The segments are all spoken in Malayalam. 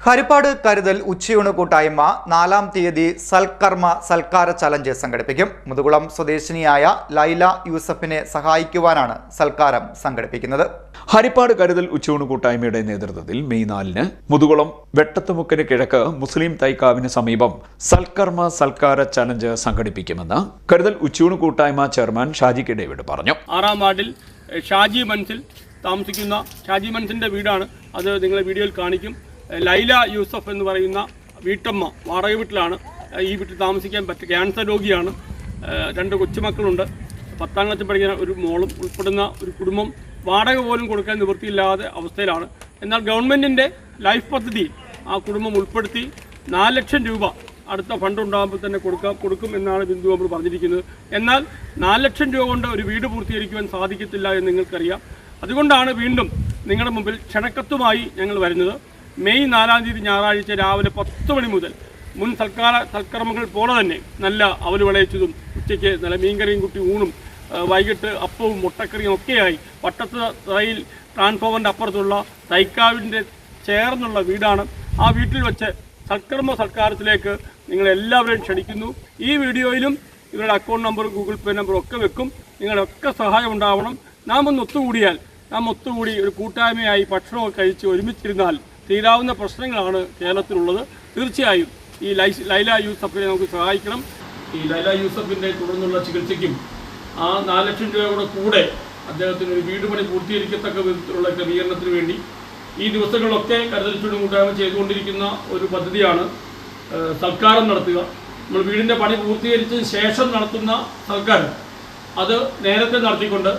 ഹരിപ്പാട് കരുതൽ ഉച്ചയൂണ് കൂട്ടായ്മ 4-ാം തീയതി സൽക്കർമ്മ സൽക്കാര ചലഞ്ച് സംഘടിപ്പിക്കും. മുതുകുളം സ്വദേശിനിയായ ലൈല യൂസഫിനെ സഹായിക്കുവാനാണ് സൽക്കാരം സംഘടിപ്പിക്കുന്നത്. ഹരിപ്പാട് കരുതൽ ഉച്ചയൂണ് കൂട്ടായ്മയുടെ നേതൃത്വത്തിൽ മെയ് 4-ന് മുതുകുളം വെട്ടത്തുമുക്കിന് കിഴക്ക് മുസ്ലിം തൈക്കാവിന് സമീപം സൽക്കർമ്മ സൽക്കാര ചലഞ്ച് സംഘടിപ്പിക്കുമെന്ന് കരുതൽ ഉച്ചയൂണ് കൂട്ടായ്മ ചെയർമാൻ ഷാജി കെ ഡേവിഡ് പറഞ്ഞു. 6-ാം വാർഡിൽ ഷാജി മൻസിൽ താമസിക്കുന്ന ഷാജി മൻസിന്റെ വീടാണ്. അത് നിങ്ങളെ വീഡിയോയിൽ കാണിക്കും. ലൈല യൂസഫ് എന്ന് പറയുന്ന വീട്ടമ്മ വാടക വീട്ടിലാണ്. ഈ വീട്ടിൽ താമസിക്കാൻ പറ്റും. ക്യാൻസർ രോഗിയാണ്. 2 കൊച്ചുമക്കളുണ്ട്. 10ാം ക്ലാസ്സിൽ പഠിക്കുന്ന ഒരു മോളും ഉൾപ്പെടുന്ന ഒരു കുടുംബം വാടക പോലും കൊടുക്കാൻ നിവൃത്തിയില്ലാതെ അവസ്ഥയിലാണ്. എന്നാൽ ഗവൺമെൻറ്റിൻ്റെ ലൈഫ് പദ്ധതി ആ കുടുംബം ഉൾപ്പെടുത്തി 4 ലക്ഷം രൂപ അടുത്ത ഫണ്ട് ഉണ്ടാകുമ്പോൾ തന്നെ കൊടുക്കും എന്നാണ് ബിന്ദു നമ്മൾ പറഞ്ഞിരിക്കുന്നത്. എന്നാൽ 4 ലക്ഷം രൂപ കൊണ്ട് ഒരു വീട് പൂർത്തീകരിക്കുവാൻ സാധിക്കത്തില്ല എന്ന് നിങ്ങൾക്കറിയാം. അതുകൊണ്ടാണ് വീണ്ടും നിങ്ങളുടെ മുമ്പിൽ ക്ഷണക്കത്തുമായി ഞങ്ങൾ വരുന്നത്. മെയ് 4-ാം തീയതി ഞായറാഴ്ച രാവിലെ 10 മണി മുതൽ മുൻ സൽക്കർമ്മങ്ങൾ പോലെ തന്നെ നല്ല അവല് വിളയിച്ചതും ഉച്ചയ്ക്ക് നല്ല മീൻകറിയും കുട്ടി ഊണും വൈകിട്ട് അപ്പവും മുട്ടക്കറിയും ഒക്കെയായി വട്ടത്ത് തറയിൽ ട്രാൻസ്ഫോമറിൻ്റെ അപ്പുറത്തുള്ള തൈക്കാവിൻ്റെ ചേർന്നുള്ള വീടാണ്. ആ വീട്ടിൽ വെച്ച് സൽക്കാരത്തിലേക്ക് നിങ്ങളെല്ലാവരെയും ക്ഷണിക്കുന്നു. ഈ വീഡിയോയിലും ഇവരുടെ അക്കൗണ്ട് നമ്പറും ഗൂഗിൾ പേ നമ്പറും ഒക്കെ വെക്കും. നിങ്ങളൊക്കെ സഹായം ഉണ്ടാവണം. നാം ഒത്തുകൂടി ഒരു കൂട്ടായ്മയായി ഭക്ഷണമൊക്കെ കഴിച്ച് ഒരുമിച്ചിരുന്നാൽ തീരാവുന്ന പ്രശ്നങ്ങളാണ് കേരളത്തിലുള്ളത്. തീർച്ചയായും ഈ ലൈല യൂസഫിനെ നമുക്ക് സഹായിക്കണം. ഈ ലൈല യൂസഫിൻ്റെ തുടർന്നുള്ള ചികിത്സയ്ക്കും ആ 4 ലക്ഷം രൂപയുടെ കൂടെ അദ്ദേഹത്തിന് ഒരു വീട് പണി പൂർത്തീകരിക്കത്തക്ക വിധത്തിലുള്ള ക്രമീകരണത്തിന് വേണ്ടി ഈ ദിവസങ്ങളിലൊക്കെ കരുതൽ ഉച്ചയൂണ് കൂട്ടായ്മ ചെയ്തുകൊണ്ടിരിക്കുന്ന ഒരു പദ്ധതിയാണ് സൽക്കാരം നടത്തുക. നമ്മൾ വീടിൻ്റെ പണി പൂർത്തീകരിച്ചതിന് ശേഷം നടത്തുന്ന സൽക്കാരം അത് നേരത്തെ നടത്തിക്കൊണ്ട്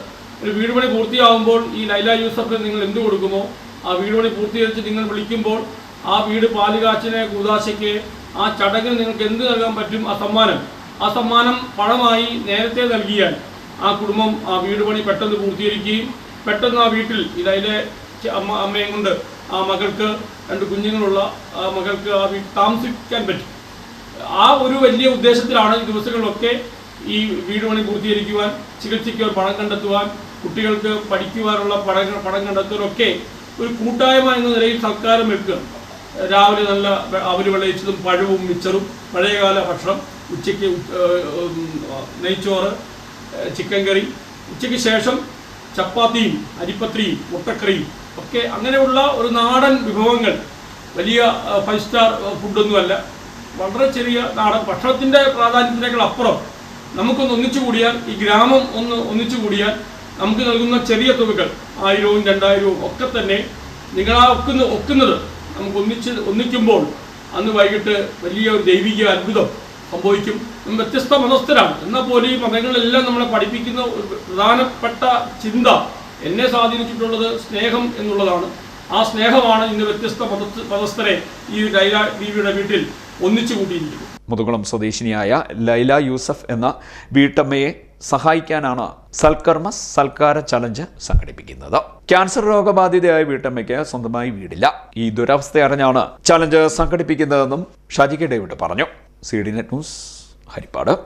ഒരു വീട് പണി പൂർത്തിയാകുമ്പോൾ ഈ ലൈല യൂസഫിന് നിങ്ങൾ എന്ത് കൊടുക്കുമോ ആ വീട് പണി പൂർത്തീകരിച്ച് നിങ്ങൾ വിളിക്കുമ്പോൾ ആ വീട് പാലുകാച്ചിന് കൂതാശയ്ക്ക് ആ ചടങ്ങിന് നിങ്ങൾക്ക് എന്ത് നൽകാൻ പറ്റും ആ സമ്മാനം പണമായി നേരത്തെ നൽകിയാൽ ആ കുടുംബം ആ വീട് പണി പെട്ടെന്ന് പൂർത്തീകരിക്കുകയും പെട്ടെന്ന് ആ വീട്ടിൽ ഇതിലെ അമ്മയും കൊണ്ട് ആ മകൾക്ക് 2 കുഞ്ഞുങ്ങളുള്ള ആ മകൾക്ക് ആ വീട്ടിൽ താമസിക്കാൻ പറ്റും. ആ ഒരു വലിയ ഉദ്ദേശത്തിലാണ് ഈ ദിവസങ്ങളിലൊക്കെ ഈ വീട് പണി പൂർത്തീകരിക്കുവാൻ, ചികിത്സയ്ക്ക് പണം കണ്ടെത്തുവാൻ, കുട്ടികൾക്ക് പഠിക്കുവാനുള്ള പണം കണ്ടെത്തുവാനൊക്കെ ഒരു കൂട്ടായ്മ എന്ന നിലയിൽ സൽക്കാരം വെക്കുക. രാവിലെ നല്ല അവല് വിളയിച്ചതും പഴവും മിച്ചറും പഴയകാല ഭക്ഷണം, ഉച്ചയ്ക്ക് നെയ്ച്ചോറ്, ചിക്കൻ കറി, ഉച്ചയ്ക്ക് ശേഷം ചപ്പാത്തിയും അരിപ്പത്രിയും മുട്ടക്കറിയും ഒക്കെ അങ്ങനെയുള്ള ഒരു നാടൻ വിഭവങ്ങൾ. വലിയ 5 സ്റ്റാർ ഫുഡൊന്നുമല്ല, വളരെ ചെറിയ നാടൻ ഭക്ഷണത്തിൻ്റെ പ്രാധാന്യത്തിനേക്കാൾ അപ്പുറം നമുക്കൊന്ന് ഒന്നിച്ചുകൂടിയാൽ, ഈ ഗ്രാമം ഒന്നിച്ചുകൂടിയാൽ നമുക്ക് നൽകുന്ന ചെറിയ തുകകൾ 1000-ഉം 2000-ഉം ഒക്കെ തന്നെ നിങ്ങളാ ഒക്കുന്നത് നമുക്ക് ഒന്നിക്കുമ്പോൾ അന്ന് വൈകിട്ട് വലിയ ഒരു ദൈവിക അത്ഭുതം സംഭവിക്കും. വ്യത്യസ്ത മതസ്ഥരാണ്, എന്നാൽ പോലും ഈ മതങ്ങളെല്ലാം നമ്മളെ പഠിപ്പിക്കുന്ന ഒരു പ്രധാനപ്പെട്ട ചിന്ത എന്നെ സ്വാധീനിച്ചിട്ടുള്ളത് സ്നേഹം എന്നുള്ളതാണ്. ആ സ്നേഹമാണ് ഇന്ന് വ്യത്യസ്ത മതസ്ഥരെ ഈ ലൈല ബീവിയുടെ വീട്ടിൽ ഒന്നിച്ചു കൂട്ടിയിരിക്കുന്നത്. മുതുകുളം സ്വദേശിനിയായ ലൈല യൂസഫ് എന്ന വീട്ടമ്മയെ സഹായിക്കാനാണ് സൽക്കർമ്മ സൽക്കാര ചലഞ്ച് സംഘടിപ്പിക്കുന്നത്. ക്യാൻസർ രോഗബാധിതയായ വീട്ടമ്മയ്ക്ക് സ്വന്തമായി വീടില്ല. ഈ ദുരവസ്ഥ അറിഞ്ഞാണ് ചലഞ്ച് സംഘടിപ്പിക്കുന്നതെന്നും ഷാജി കെ ഡേവിഡ് പറഞ്ഞു. CDNet news, Harippad.